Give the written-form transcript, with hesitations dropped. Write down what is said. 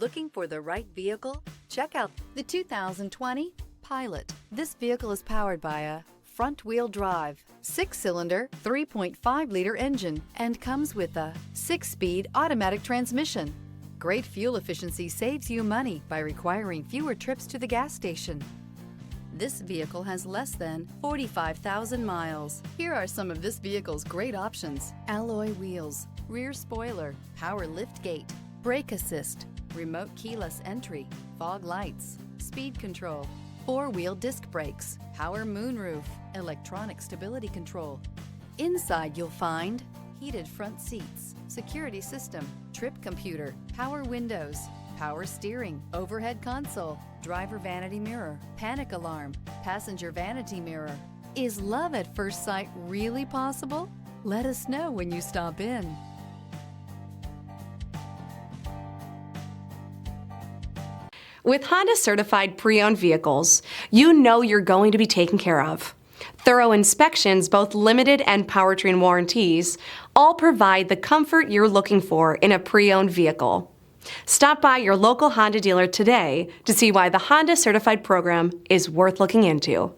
Looking for the right vehicle? Check out the 2020 Pilot. This vehicle is powered by a front-wheel drive, 6-cylinder, 3.5-liter engine, and comes with a 6-speed automatic transmission. Great fuel efficiency saves you money by requiring fewer trips to the gas station. This vehicle has less than 45,000 miles. Here are some of this vehicle's great options: alloy wheels, rear spoiler, power liftgate, brake assist, remote keyless entry, fog lights, speed control, 4-wheel disc brakes, power moonroof, electronic stability control. Inside you'll find heated front seats, security system, trip computer, power windows, power steering, overhead console, driver vanity mirror, panic alarm, passenger vanity mirror. Is love at first sight really possible? Let us know when you stop in. With Honda certified pre-owned vehicles, you know you're going to be taken care of. Thorough inspections, both limited and powertrain warranties, all provide the comfort you're looking for in a pre-owned vehicle. Stop by your local Honda dealer today to see why the Honda certified program is worth looking into.